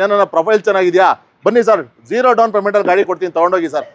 ಏನೋ ಪ್ರೊಫೈಲ್ ಚೆನ್ನಾಗಿದ್ಯಾ ಬನ್ನಿ ಸರ್, 0 ಡೌನ್ ಪೇಮೆಂಟ್ ಅಲ್ಲಿ ಗಾಡಿ ಕೊಡ್ತೀನಿ, ತಗೊಂಡೋಗಿ ಸರ್.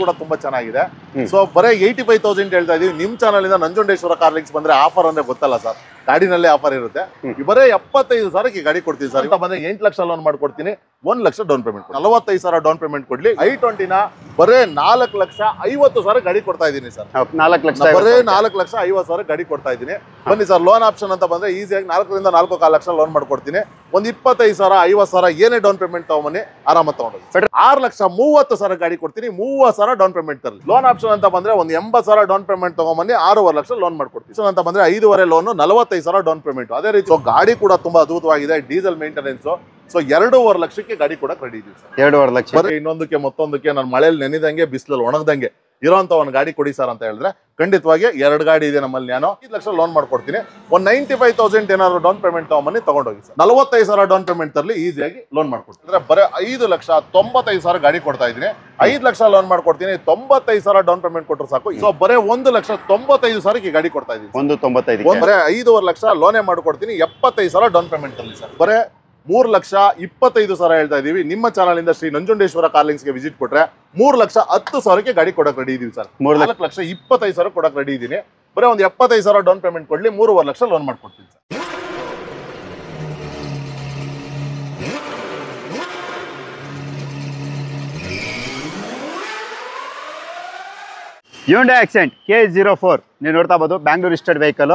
ಕೂಡ ತುಂಬಾ ಚೆನ್ನಾಗಿದೆ. ಸೊ ಬರೇ 85,000 ಹೇಳ್ತಾ ಇದೀವಿ. ನಿಮ್ ಚಾನಲ್ ಇಂದ ನಂಜುಂಡೇಶ್ವರ ಕಾರ್ ಲಿಂಕ್ಸ್ ಬಂದ್ರೆ ಆಫರ್ ಅಂದ್ರೆ ಗೊತ್ತಲ್ಲ ಸರ್, ಗಾಡಿನಲ್ಲೇ ಆಫರ್ ಇರುತ್ತೆ. ಬರೇ 75,000 ಗಾಡಿ ಕೊಡ್ತೀನಿ ಸರ್. ಅಂತ ಬಂದ್ರೆ 8 ಲಕ್ಷ ಲೋನ್ ಮಾಡ್ಕೊಡ್ತೀನಿ, 1 lakh down payment, 45,000 down payment ಕೊಡ್ಲಿ. i20ನ ಬರೇ 4,50,000 ಗಾಡಿ ಕೊಡ್ತಾ ಇದೀನಿ ಸರ್. 4 ಲಕ್ಷ ಬರೇ 4,50,000 ಗಾಡಿ ಕೊಡ್ತಾ ಇದೀನಿ. ಬನ್ನಿ ಸರ್, ಲೋನ್ ಆಪ್ಷನ್ ಅಂತ ಬಂದ್ರೆ ಈಸಿಯಾಗಿ 4 ರಿಂದ 4.5 ಲಕ್ಷ ಲೋನ್ ಮಾಡ್ಕೊಡ್ತೀನಿ. ಒಂದು 25,000 50,000 ಏನೇ ಡೌನ್ ಪೇಮೆಂಟ್ ತಗೊಂಬನ್ನಿ, ಆರಾಮ ತಗೊಂಡೋಗಿ. 6,30,000 ಗಾಡಿ ಕೊಡ್ತೀನಿ, 30,000 ಡೌನ್ ಪೇಮೆಂಟ್ ತರಲಿ. ಲೋನ್ ಆಪ್ಷನ್ ಅಂತ ಬಂದ್ರೆ ಒಂದು 80,000 ಡೌನ್ ಪೇಮೆಂಟ್ ತಗೊಂಬನ್ನಿ, 6.5 ಲಕ್ಷ ಲೋನ್ ಮಾಡ್ಕೊಡ್ತೀನಿ. ಅಂತ ಬಂದ್ರೆ 5.5 ಲೋನ್, 45,000 ಡೌನ್ ಪೇಮೆಂಟ್. ಅದೇ ರೀತಿ ಗಾಡಿ ಕೂಡ ತುಂಬಾ ಅದ್ಭುತವಾಗಿದೆ, ಡೀಸೆಲ್ ಮೇಂಟೆನೆನ್ಸ್. ಸೊ 2.5 ಲಕ್ಷಕ್ಕೆ ಗಾಡಿ ಕೊಡಕ್ ರೆಡಿ ಇದೀವಿ ಸರ್. 2.5 ಲಕ್ಷ. ಇನ್ನೊಂದಕ್ಕೆ ಮತ್ತೊಂದಕ್ಕೆ ನಾನು ಮಳೆಯಲ್ಲಿ ನೆನೆದಂಗೆ ಬಿಸಿಲಲ್ಲಿ ಒಣಗದಂಗೆ ಇರೋಂತ ಒಂದು ಗಾಡಿ ಕೊಡಿ ಸರ್ ಅಂತ ಹೇಳಿದ್ರೆ ಖಂಡಿತವಾಗಿ 2 ಗಾಡಿ ಇದೆ ನಮ್ಮಲ್ಲಿ. ನಾನು 5 ಲಕ್ಷ ಲೋನ್ ಮಾಡ್ಕೊಡ್ತೀನಿ. ಒಂದು 95,000 ಏನಾದ್ರು ಡೌನ್ ಪೇಮೆಂಟ್ ತಗೊಂಬನ್ನಿ, ತಗೊಂಡೋಗಿ ಸರ್. 45,000 ಡೌನ್ ಪೇಮೆಂಟ್ ತರಲಿ, ಈಸಿಯಾಗಿ ಲೋನ್ ಮಾಡ್ಕೊಡ್ತೀನಿ. ಅಂದ್ರೆ ಬರೀ 5,95,000 ಗಾಡಿ ಕೊಡ್ತಾ ಇದ್ದೀನಿ. 5 ಲಕ್ಷ ಲೋನ್ ಮಾಡ್ಕೊಡ್ತೀನಿ, 95,000 ಡೌನ್ ಪೇಮೆಂಟ್ ಕೊಟ್ಟರು ಸಾಕು. ಸೊ ಬರೀ 1,95,000 ಗಾಡಿ ಕೊಡ್ತಾ ಇದ್ದೀನಿ. 1.95 ಬರೀ 5.5 ಲಕ್ಷ ಲೋನೇ ಮಾಡ್ಕೊಡ್ತೀನಿ, 75,000 ಡೌನ್ ಪೇಮೆಂಟ್ ತರಲಿ ಸರ್. ಬರೀ 3,25,000 ಹೇಳ್ತಾ ಇದೀವಿ. ನಿಮ್ಮ ಚಾನಲ್ ಇಂದ ಶ್ರೀ ನಂಜುಂಡೇಶ್ವರ ಕಾರ್ ಲಿಂಕ್ಸ್ ಗೆ ವಿಸಿಟ್ ಕೊಟ್ರೆ 3,10,000 ಗಾಡಿ ಕೊಡಕ್ ರೆಡಿ ಇದೀವಿ ಸರ್. 4,25,000 ಕೊಡಕ್ ರೆಡಿ ಇದೀನಿ. ಬರೀ ಒಂದು 75,000 ಡೌನ್ ಪೇಮೆಂಟ್ ಕೊಡ್ಲಿ, 3.5 ಲಕ್ಷ ಲೋನ್ ಮಾಡ್ಕೊಡ್ತೀನಿ ಸರ್. Hyundai Accent K04 ನೀವು ನೋಡ್ತಾ ಇರಬಹುದು. Bangalore registered vehicle,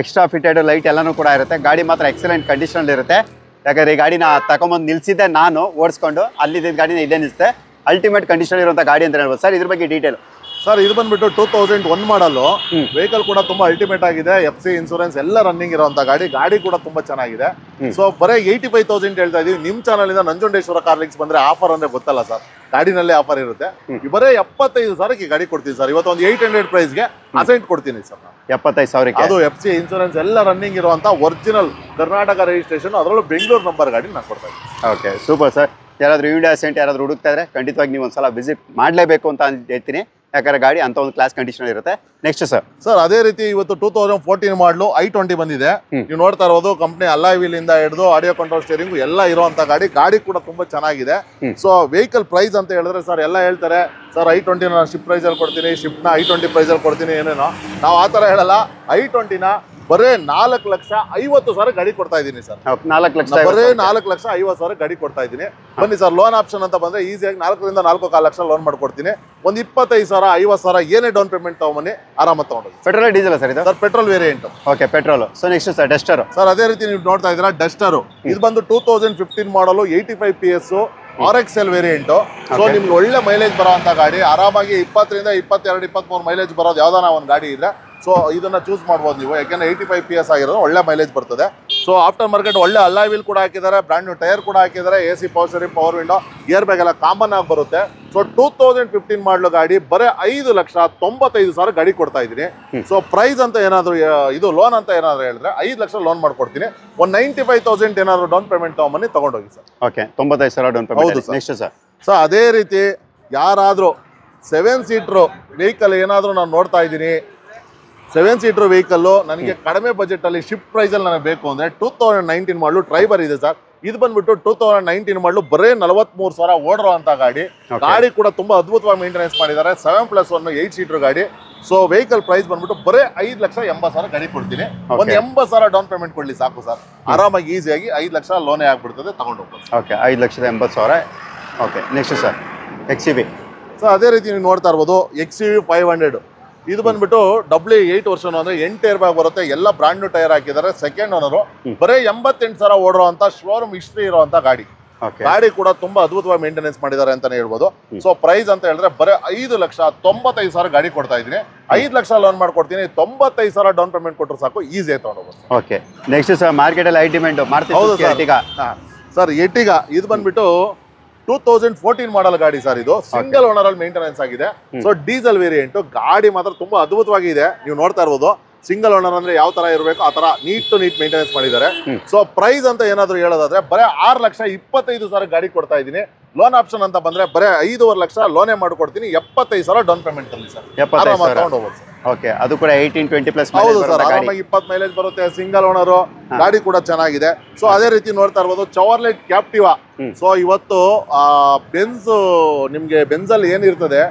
extra fitted light ಎಲ್ಲಾನು ಕೂಡ ಇರುತ್ತೆ. ಗಾಡಿ ಮಾತ್ರ ಎಕ್ಸಲೆಂಟ್ ಕಂಡೀಷನ್ ಇರುತ್ತೆ. ಯಾಕಂದ್ರೆ ಈ ಗಾಡಿನ ತಗೊಂಬಂದು ನಿಲ್ಸಿದ್ದೆ ನಾನು ಓಡಿಸ್ಕೊಂಡು, ಅಲ್ಲಿದ್ದ ಗಾಡಿನ ಇಲ್ಲೇ ನಿಲ್ಸಿದೆ. ಅಲ್ಟಿಮೇಟ್ ಕಂಡೀಷನ್ ಇರುವಂತ ಗಾಡಿ ಅಂತ ಹೇಳ್ಬೋದು ಸರ್. ಇದ್ರ ಬಗ್ಗೆ ಡೀಟೇಲ್ ಸರ್, ಇದು ಬಂದ್ಬಿಟ್ಟು 2001 ಮಾಡಲು. ವೆಹಿಕಲ್ ಕೂಡ ತುಂಬಾ ಅಲ್ಟಿಮೇಟ್ ಆಗಿದೆ. FC ಇನ್ಸೂರೆನ್ಸ್ ಎಲ್ಲ ರನ್ನಿಂಗ್ ಇರುವಂತ ಗಾಡಿ ಕೂಡ ತುಂಬಾ ಚೆನ್ನಾಗಿದೆ. ಸೊ ಬರೇ 85,000 ಹೇಳ್ತಾ ಇದೀವಿ. ನಿಮ್ ಚಾನಲ್ ಇಂದ ನಂಜುಂಡೇಶ್ವರ ಕಾರ್ ಲಿಂಕ್ಸ್ ಬಂದ್ರೆ ಆಫರ್ ಅಂದ್ರೆ ಗೊತ್ತಲ್ಲ ಸರ್, ಗಾಡಿನಲ್ಲೇ ಆಫರ್ ಇರುತ್ತೆ. ಬರೇ 75,000 ಗಾಡಿ ಕೊಡ್ತೀನಿ ಸರ್. ಇವತ್ತು ಒಂದು 800 ಪ್ರೈಸ್ಗೆ ಅಸೆಂಟ್ ಕೊಡ್ತೀನಿ ಸರ್. 75,000 ಅದು FC ಇನ್ಸೂರೆನ್ಸ್ ಎಲ್ಲ ರನ್ನಿಂಗ್ ಇರುವಂತ ಒರಿಜಿನಲ್ ಕರ್ನಾಟಕ ರಿಜಿಸ್ಟ್ರೇಷನ್, ಅದರಲ್ಲೂ ಬೆಂಗಳೂರು ನಂಬರ್ ಗಾಡಿ ನಾನು ಕೊಡ್ತಾ ಇದ್ದೀನಿ. Okay, super sir. ಯಾರಾದ್ರೂ Hyundai Accent ಯಾರಾದ್ರೂ ಹುಡುಕ್ತಾ ಇದ್ರೆ ಖಂಡಿತವಾಗಿ ನೀವು ಒಂದ್ಸಲ ವಿಸಿಟ್ ಮಾಡಲೇಬೇಕು ಅಂತ ಹೇಳ್ತೀನಿ. ಯಾಕಂದ್ರೆ ಗಾಡಿ ಅಂತ ಒಂದು ಕ್ಲಾಸ್ ಕಂಡೀಷನ್ ಇರುತ್ತೆ. ನೆಕ್ಸ್ಟ್ ಸರ್, ಅದೇ ರೀತಿ ಇವತ್ತು 2014 ಮಾಡಲು i20 ಬಂದಿದೆ. ನೀವು ನೋಡ್ತಾ ಇರೋದು ಕಂಪ್ನಿ ಅಲಾಯ್ ವೀಲ್ ಇಂದ ಹಿಡಿದು ಆಡಿಯೋ ಕಂಟ್ರೋಲ್ ಸ್ಟೇರಿಂಗ್ ಎಲ್ಲ ಇರುವಂತ ಗಾಡಿ ಕೂಡ ತುಂಬಾ ಚೆನ್ನಾಗಿದೆ. ಸೊ ವೆಹಿಕಲ್ ಪ್ರೈಸ್ ಅಂತ ಹೇಳಿದ್ರೆ ಸರ್ ಎಲ್ಲ ಹೇಳ್ತಾರೆ ಸರ್ i20 ನಾನು ಶಿಫ್ಟ್ ಪ್ರೈಸ್ ಅಲ್ಲಿ ಕೊಡ್ತೀನಿ, ಶಿಫ್ಟ್ ನ i20 ಪ್ರೈಸ್ ಅಲ್ಲಿ ಕೊಡ್ತೀನಿ, ಏನೇನೋ. ನಾವು ಆತರ ಹೇಳಲ್ಲ. i20ನ ಬರೇ 4,50,000 ಗಾಡಿ ಕೊಡ್ತಾ ಇದ್ದೀನಿ ಸರ್. 4 ಲಕ್ಷ, ಬರೇ 4,50,000 ಗಾಡಿ ಕೊಡ್ತಾ ಇದ್ದೀನಿ. ಬನ್ನಿ ಸರ್, ಲೋನ್ ಆಪ್ಷನ್ ಅಂತ ಬಂದ್ರೆ ಈಸಿಯಾಗಿ 4 ರಿಂದ 4.5 ಲಕ್ಷ ಲೋನ್ ಮಾಡ್ಕೊಡ್ತೀನಿ. ಒಂದು 25,000 50,000 ಏನೇ ಡೌನ್ ಪೇಮೆಂಟ್ ತಗೊಂಬನ್ನಿ, ಆರಾಮ ತಗೊಂಡೋಗಿ. ಪೆಟ್ರೋಲ್ ಡೀಸೆಲ್ ಸರ್ ಇದು? Sir petrol variant. Okay, petrol. So next sir, Duster. Sir ಅದೇ ರೀತಿ ನೀವು ನೋಡ್ತಾ ಇದ್ದೀರಾ ಡಸ್ಟರ್. ಇದು ಬಂದು 2015 ಮಾಡಲು, 85 PS RXL ವೇರಿಯಂಟ್. ಸೊ ನಿಮ್ಗೆ ಒಳ್ಳೆ ಮೈಲೇಜ್ ಬರೋಂತ ಗಾಡಿ. ಆರಾಮಾಗಿ 20 ರಿಂದ 22 23 ಮೈಲೇಜ್ ಬರೋದು ಯಾವ್ದಾನ ಒಂದು ಗಾಡಿ ಇದ್ರೆ ಸೊ ಇದನ್ನ ಚೂಸ್ ಮಾಡ್ಬೋದು ನೀವು. ಯಾಕೆಂದ್ರೆ 85 PS ಆಗಿರೋದು ಒಳ್ಳೆ ಮೈಲೇಜ್ ಬರ್ತದೆ. ಸೊ ಆಫ್ಟರ್ ಮಾರ್ಕೆಟ್ ಒಳ್ಳೆ ಅಲಾಯ್ ವೀಲ್ ಕೂಡ ಹಾಕಿದ್ದಾರೆ, ಬ್ರಾಂಡ್ ನ್ಯೂ ಟೈರ್ ಕೂಡ ಹಾಕಿದ್ದಾರೆ, AC power steering, power window, air bag ಎಲ್ಲ ಕಾಮನ್ ಆಗಿ ಬರುತ್ತೆ. ಸೊ 2015 ಮಾಡಲು ಗಾಡಿ ಬರೀ 5,95,000 ಗಾಡಿ ಕೊಡ್ತಾ ಇದ್ದೀನಿ. ಸೊ ಪ್ರೈಸ್ ಅಂತ ಏನಾದ್ರು, ಇದು ಲೋನ್ ಅಂತ ಏನಾದ್ರು ಹೇಳಿದ್ರೆ 5 ಲಕ್ಷ ಲೋನ್ ಮಾಡ್ಕೊಡ್ತೀನಿ. ಒಂದು 95,000 ಏನಾದ್ರು ಡೌನ್ ಪೇಮೆಂಟ್ ತಗೊಂಬನ್ನಿ, ತಗೊಂಡೋಗಿ ಸರ್. Okay, 95,000 down payment. ಹೌದು ಸರ್. ನೆಕ್ಸ್ಟ್ ಸರ್, ಅದೇ ರೀತಿ ಯಾರಾದ್ರೂ 7 ಸೀಟರ್ ವೆಹಿಕಲ್ ಏನಾದ್ರು ನಾನು ನೋಡ್ತಾ ಇದ್ದೀನಿ, 7 ಸೀಟರ್ ವೆಹಿಕಲ್ ನನಗೆ ಕಡಿಮೆ ಬಜೆಟ್ ಅಲ್ಲಿ ಶಿಫ್ಟ್ ಪ್ರೈಸ್ ಅಲ್ಲಿ ನನಗೆ ಬೇಕು ಅಂದ್ರೆ 2019 ಮಾಡಲು ಟ್ರೈಬರ್ ಇದೆ ಸರ್. ಇದು ಬಂದ್ಬಿಟ್ಟು 2019 ಮಾಡಲು ಬರೇ 43,000 ಓಡಿರೋ ಅಂತ ಗಾಡಿ ಕೂಡ ತುಂಬಾ ಅದ್ಭುತವಾಗಿ ಮೇಂಟೆನೆನ್ಸ್ ಮಾಡಿದ್ದಾರೆ. 7+1 8 ಸೀಟರ್ ಗಾಡಿ. ಸೊ ವೆಹಿಕಲ್ ಪ್ರೈಸ್ ಬಂದ್ಬಿಟ್ಟು ಬರೇ 5,80,000 ಗಾಡಿ ಕೊಡ್ತೀನಿ. ಒಂದು 80,000 ಡೌನ್ ಪೇಮೆಂಟ್ ಕೊಡ್ಲಿ ಸಾಕು ಸರ್. ಆರಾಮಾಗಿ ಈಸಿಯಾಗಿ 5 ಲಕ್ಷ ಲೋನೇ ಆಗ್ಬಿಡ್ತದೆ, ತಗೊಂಡು ಹೋಗ್ಬೋದು. Okay, 5,80,000. Okay, next sir, XUV. So ಅದೇ ರೀತಿ ನೀವು ನೋಡ್ತಾ ಇರ್ಬೋದು XUV 500. ಇದು ಬಂದ್ಬಿಟ್ಟು W8 ವರ್ಷನ್ ಅಂದ್ರೆ 8 ಏರ್ ಬ್ಯಾಗ್ ಬರುತ್ತೆ. ಎಲ್ಲ ಬ್ರಾಂಡ್ ನ್ಯೂ ಟೈರ್ ಹಾಕಿದ್ದಾರೆ. Second owner. ಬರೀ 88,000 ಓಡಿರುವಂತ ಶೋರೂಮ್ ಹಿಸ್ಟ್ರಿ ಇರುವಂತ ಗಾಡಿ ಕೂಡ ತುಂಬಾ ಅದ್ಭುತವಾಗಿ ಮೇಂಟೆನೆನ್ಸ್ ಮಾಡಿದ್ದಾರೆ ಅಂತಾನೆ ಹೇಳ್ಬೋದು. ಸೊ ಪ್ರೈಸ್ ಅಂತ ಹೇಳಿದ್ರೆ ಬರೀ 5,95,000 ಗಾಡಿ ಕೊಡ್ತಾ ಇದ್ದೀನಿ. 5 ಲಕ್ಷ ಲೋನ್ ಮಾಡ್ಕೊಡ್ತೀನಿ, 95,000 ಡೌನ್ ಪೇಮೆಂಟ್ ಕೊಟ್ಟರು ಸಾಕು, ಈಸಿ ಆಗಿ ತಗೊಂಡೋಗ್ಬೋದು. ಓಕೆ, ನೆಕ್ಸ್ಟ್ ಸರ್, ಮಾರ್ಕೆಟ್ ಅಲ್ಲಿ ಐಟಿಮೆಂಟ್ ಹೌದು ಸರ್. ಎಟಿಗಾ ಇದು ಬಂದ್ಬಿಟ್ಟು 2014 ಮಾಡಲ್ ಗಾಡಿ ಸರ್. ಇದು ಸಿಂಗಲ್ ಓನರ್ ಅಲ್ಲಿ ಮೇಂಟೆನೆನ್ಸ್ ಆಗಿದೆ. ಸೊ ಡೀಸೆಲ್ ವೇರಿಯಂಟ್ ಗಾಡಿ ಮಾತ್ರ ತುಂಬಾ ಅದ್ಭುತವಾಗಿ ಇದೆ. ನೀವು ನೋಡ್ತಾ ಇರ್ಬೋದು. ಸಿಂಗಲ್ ಓನರ್ ಅಂದ್ರೆ ಯಾವ ತರ ಇರಬೇಕು ಆ ತರ ನೀಟ್ ಮೇಂಟೆನೆನ್ಸ್ ಮಾಡಿದ್ದಾರೆ. ಸೊ ಪ್ರೈಸ್ ಅಂತ ಏನಾದ್ರು ಹೇಳೋದಾದ್ರೆ ಬರೀ 6,25,000 ಗಾಡಿ ಕೊಡ್ತಾ ಇದ್ದೀನಿ. ಲೋನ್ ಆಪ್ಷನ್ ಅಂತ ಬಂದ್ರೆ ಬರೀ 5.5 ಲಕ್ಷ ಲೋನೇ ಮಾಡ್ಕೊಡ್ತೀನಿ, 75,000 ಡೌನ್ ಪೇಮೆಂಟ್ ಅಲ್ಲಿ ಸರ್. ತಗೊಂಡು ಹೋಗ್ಬೋದು ಸರ್. ಓಕೆ, ಅದು ಕೂಡ 18-20+ ಹೌದು ಸರ್, ಆರಾಮಾಗಿ 20 ಮೈಲೇಜ್ ಬರುತ್ತೆ, ಸಿಂಗಲ್ ಓನರ್ ಗಾಡಿ ಕೂಡ ಚೆನ್ನಾಗಿದೆ. ಸೊ ಅದೇ ರೀತಿ ನೋಡ್ತಾ ಇರ್ಬೋದು ಚವರ್ಲೆಟ್ ಕ್ಯಾಪ್ಟಿವಾ. ಸೊ ಇವತ್ತು ಬೆನ್ಸ್ ನಿಮ್ಗೆ ಬೆನ್ಸಲ್ಲಿ ಏನಿರ್ತದೆ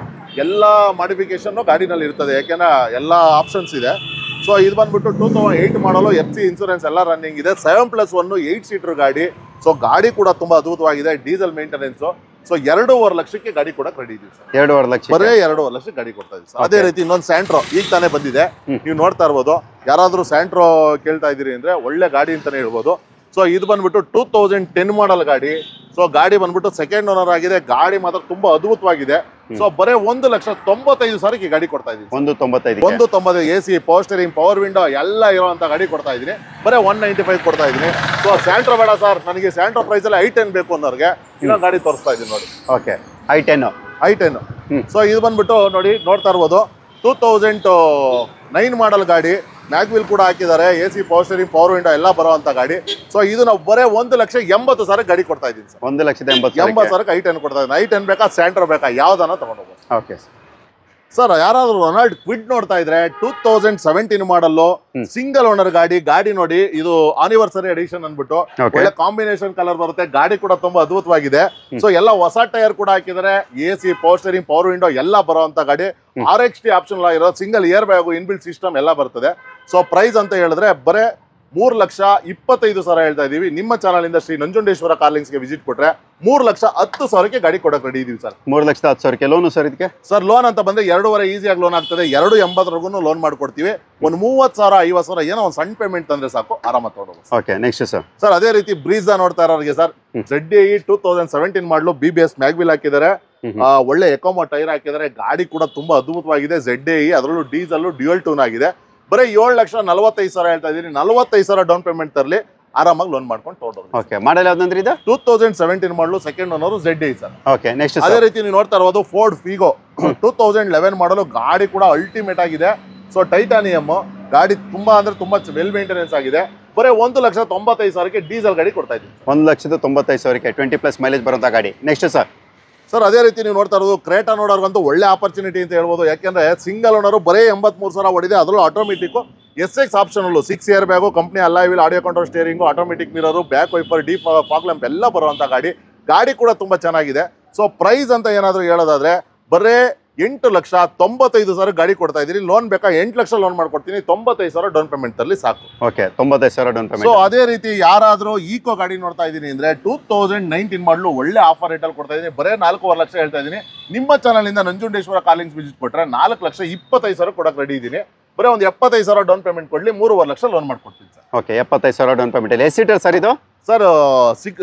ಎಲ್ಲ ಮಾಡಿಫಿಕೇಶನ್ ಗಾಡಿನಲ್ಲಿ ಇರ್ತದೆ, ಯಾಕೆಂದ್ರೆ ಎಲ್ಲ ಆಪ್ಷನ್ಸ್ ಇದೆ. ಸೊ ಇದು ಬಂದ್ಬಿಟ್ಟು 2008 ಮಾಡಲು FC ಇನ್ಸೂರೆನ್ಸ್ ಎಲ್ಲ ರನ್ನಿಂಗ್ ಇದೆ, 7+1 8 ಸೀಟರ್ ಗಾಡಿ. ಸೊ ಗಾಡಿ ಕೂಡ ತುಂಬಾ ಅದ್ಭುತವಾಗಿದೆ, ಡೀಸೆಲ್ ಮೇಂಟೆನೆನ್ಸ್. ಸೊ 2.5 ಲಕ್ಷಕ್ಕೆ ಗಾಡಿ ಕೂಡ ರೆಡಿ ಇದೆ ಸರ್. 2.5 ಲಕ್ಷ, ಬರೇ 2.5 ಲಕ್ಷಕ್ಕೆ ಗಾಡಿ ಕೊಡ್ತಾ ಇದೆ ಸರ್. ಅದೇ ರೀತಿ ಇನ್ನೊಂದು ಸ್ಯಾಂಟ್ರೋ ಈಗ ತಾನೇ ಬಂದಿದೆ, ನೀವು ನೋಡ್ತಾ ಇರ್ಬೋದು. ಯಾರಾದ್ರೂ ಸ್ಯಾಂಟ್ರೋ ಕೇಳ್ತಾ ಇದೀರಿ ಅಂದ್ರೆ ಒಳ್ಳೆ ಗಾಡಿ ಅಂತಾನೆ ಹೇಳ್ಬೋದು. ಸೊ ಇದು ಬಂದ್ಬಿಟ್ಟು 2010 ಮಾಡಲ್ ಗಾಡಿ. ಸೊ ಗಾಡಿ ಬಂದ್ಬಿಟ್ಟು ಸೆಕೆಂಡ್ ಓನರ್ ಆಗಿದೆ, ಗಾಡಿ ಮಾತ್ರ ತುಂಬಾ ಅದ್ಭುತವಾಗಿದೆ. ಸೊ ಬರೇ 1,95,000ಕ್ಕೆ ಗಾಡಿ ಕೊಡ್ತಾ ಇದೀನಿ. 1,95 AC, power steering, power window ಎಲ್ಲ ಇರುವಂತ ಗಾಡಿ ಕೊಡ್ತಾ ಇದೀನಿ. ಬರೇ 195 ಕೊಡ್ತಾ ಇದೀನಿ. ಸೊ ಸ್ಯಾಂಟ್ರೋ ಬೇಡ ಸರ್, ನನಗೆ ಸ್ಯಾಂಟ್ರೋ ಪ್ರೈಸ್ ಅಲ್ಲಿ i10 ಬೇಕು ಅನ್ನೋರಿಗೆ ಇನ್ನೊಂದು ಗಾಡಿ ತೋರಿಸ್ತಾ ಇದೀನಿ ನೋಡಿ. Okay, i10. ಸೊ ಇದು ಬಂದ್ಬಿಟ್ಟು ನೋಡ್ತಾ ಇರ್ಬೋದು 2009 ಮಾಡಲ್ ಗಾಡಿ. ಮ್ಯಾಗ್ವಿಲ್ ಕೂಡ ಹಾಕಿದ್ದಾರೆ, AC, power steering, power window ಎಲ್ಲ ಬರುವಂತ ಗಾಡಿ. ಸೊ ಇದು ನಾವು ಬರೇ 1,80,000 ಗಾಡಿ ಕೊಡ್ತಾ ಇದ್ದೀನಿ ಸರ್. 1,80,000ಕ್ಕೆ i10 ಕೊಡ್ತಾ ಇದ್ದೀನಿ. i10 ಬೇಕಾ ಸ್ಯಾಂಟ್ರೋ ಬೇಕಾ ಯಾವ್ದನ್ನ ತಗೊಂಡೋಗ್ಬೋದು. ಓಕೆ ಸರ್, ಯಾರಾದ್ರೂ ರೊನಾಲ್ಡ್ ಕ್ವಿಡ್ ನೋಡ್ತಾ ಇದ್ರೆ 2017 ಮಾಡಲ್ಲು, ಸಿಂಗಲ್ ಓನರ್ ಗಾಡಿ. ಗಾಡಿ ನೋಡಿ, ಇದು ಆನಿವರ್ಸರಿ ಎಡಿಷನ್ ಅನ್ಬಿಟ್ಟು ಒಳ್ಳೆ ಕಾಂಬಿನೇಷನ್ ಕಲರ್ ಬರುತ್ತೆ. ಗಾಡಿ ಕೂಡ ತುಂಬಾ ಅದ್ಭುತವಾಗಿದೆ. ಸೊ ಎಲ್ಲ ಹೊಸ ಟೈರ್ ಕೂಡ ಹಾಕಿದ್ದಾರೆ, AC, power steering, power window ಎಲ್ಲ ಬರುವಂತ ಗಾಡಿ. RXT ಆಪ್ಷನ್ ಆಗಿರೋ single year bag, inbuilt system ಎಲ್ಲ ಬರ್ತದೆ. ಸೊ ಪ್ರೈಸ್ ಅಂತ ಹೇಳಿದ್ರೆ ಬರೇ 3,25,000 ಹೇಳ್ತಾ ಇದೀವಿ. ನಿಮ್ಮ ಚಾನಲ್ ಇಂದ ಶ್ರೀ ನಂಜುಂಡೇಶ್ವರ ಕಾರ್ಲಿಂಗ್ಸ್ಗೆ ವಿಸಿಟ್ ಕೊಟ್ರೆ 3,10,000ಕ್ಕೆ ಗಾಡಿ ಕೊಡಕ್ಕೆ ರೆಡಿ ಇದೀವಿ ಸರ್. 3,10,000ಕ್ಕೆ ಲೋನು ಸರ್ ಇದಕ್ಕೆ? ಸರ್ ಲೋನ್ ಅಂತ ಬಂದ್ರೆ 2.5 ಈಸಿಯಾಗಿ ಲೋನ್ ಆಗ್ತದೆ. 2.80 ಲೋನ್ ಮಾಡ್ಕೊಡ್ತೀವಿ. ಒಂದು 30,000 50,000 ಏನೋ ಒಂದು ಸಣ್ಣ ಪೇಮೆಂಟ್ ತಂದ್ರೆ ಸಾಕು, ಆರಾಮ ತಗೊಂಡು. ಓಕೆ, ನೆಕ್ಸ್ಟ್ ಸರ್ ಅದೇ ರೀತಿ ಬ್ರೀಜಾ ನೋಡ್ತಾ ಇರೋರಿಗೆ ಸರ್, ZDI 2017 ಮಾಡಲು BBS ಮ್ಯಾಗ್ವಿಲ್ ಹಾಕಿದ್ದಾರೆ, ಒಳ್ಳೆ ಎಕೋಮೋ ಟೈರ್ ಹಾಕಿದ್ದಾರೆ. ಗಾಡಿ ಕೂಡ ತುಂಬಾ ಅದ್ಭುತವಾಗಿದೆ. ZDI ಅದರಲ್ಲೂ ಡೀಸೆಲ್ ಡ್ಯೂಯಲ್ ಟೂನ್ ಆಗಿದೆ. ಬರೀ 7,45,000 ಹೇಳ್ತಾ ಇದೀನಿ. 45,000 ಡೌನ್ ಪೇಮೆಂಟ್ ತರಲಿ, ಆರಾಮಾಗಿ ಲೋನ್ ಮಾಡ್ಕೊಂಡು ತಗೊಂಡೋಗಿ. ಓಕೆ, ಮಾಡಲ್ ಯಾವ್ದಂದ್ರೆ ಇದು 2017 ಮಾಡಲು, second owner ZDI sir. Okay, next ಅದೇ ರೀತಿ ನೀವು ನೋಡ್ತಾ ಇರೋದು ಫೋರ್ಡ್ ಫಿಗೋ 2011 ಮಾಡಲು. ಗಾಡಿ ಕೂಡ ಅಲ್ಟಿಮೇಟ್ ಆಗಿದೆ. ಸೊ ಟೈಟಾನಿಯಮ್ ಗಾಡಿ, ತುಂಬಾ ಅಂದ್ರೆ ತುಂಬಾ ವೆಲ್ ಮೇಂಟೆನೆನ್ಸ್ ಆಗಿದೆ. ಬರೀ 1,95,000ಕ್ಕೆ ಡೀಸೆಲ್ ಗಾಡಿ ಕೊಡ್ತಾ ಇದ್ದೀವಿ. 1,95,000ಕ್ಕೆ 20+ ಮೈಲೇಜ್ ಬರುವಂತ ಗಾಡಿ. ನೆಕ್ಸ್ಟ್ ಸರ್ ಅದೇ ರೀತಿ ನೀವು ನೋಡ್ತಾ ಇರೋದು ಕ್ರೇಟಾ ನೋಡೋರ್ಗಂತೂ ಒಳ್ಳೆ ಆಪರ್ಚುನಿಟಿ ಅಂತ ಹೇಳ್ಬೋದು. ಯಾಕೆಂದ್ರೆ ಸಿಂಗಲ್ ಓನರು ಬರೀ 83,000 ಹೊಡಿದೆ, ಅದರಲ್ಲೂ automatic SX option, 6 year bag, company alloy wheel, audio control steering, automatic mirror, back wiper, deep fog lamp ಎಲ್ಲ ಬರುವಂತ ಗಾಡಿ. ಗಾಡಿ ಕೂಡ ತುಂಬಾ ಚೆನ್ನಾಗಿದೆ. ಸೊ ಪ್ರೈಸ್ ಅಂತ ಏನಾದ್ರು ಹೇಳೋದಾದ್ರೆ ಬರೇ 8,95,000 ಗಾಡಿ ಕೊಡ್ತಾ ಇದೀನಿ. ಲೋನ್ ಬೇಕಾ 8 ಲಕ್ಷ ಲೋನ್ ಮಾಡ್ಕೊಡ್ತೀನಿ. 95,000 ಡೌನ್ ಪೇಮೆಂಟ್ ತರಲಿ ಸಾಕು. Okay, 95,000 down payment. ಸೊ ಅದೇ ರೀತಿ ಯಾರಾದ್ರೂ ಈಕೋ ಗಾಡಿ ನೋಡ್ತಾ ಇದೀನಿ ಅಂದ್ರೆ 2019 ಮಾಡಲು ಒಳ್ಳೆ ಆಫರ್ ರೇಟ್ ಅಲ್ಲಿ ಕೊಡ್ತಾ ಇದೀನಿ. ಬರೇ 4.5 ಲಕ್ಷ ಹೇಳ್ತಾ ಇದೀನಿ. ನಿಮ್ಮ ಚಾನಲ್ ಇಂದ ನಂಜುಂಡೇಶ್ವರ ಕಾರ್ಲಿಂಗ್ಸ್ ವಿಸಿಟ್ ಕೊಟ್ರೆ 4,25,000 ಕೊಡಕ್ಕೆ ರೆಡಿ ಇದೀನಿ. ಬರೀ ಒಂದು 75,000 ಡೌನ್ ಪೇಮೆಂಟ್ ಕೊಡ್ಲಿ, 3.5 ಲಕ್ಷ ಲೋನ್ ಮಾಡ್ಕೊಡ್ತೀನಿ ಸರ್. Okay, 75,000 down payment. ಎಷ್ಟು ಸೀಟರ್ ಸರ್ ಇದು? ಸರ್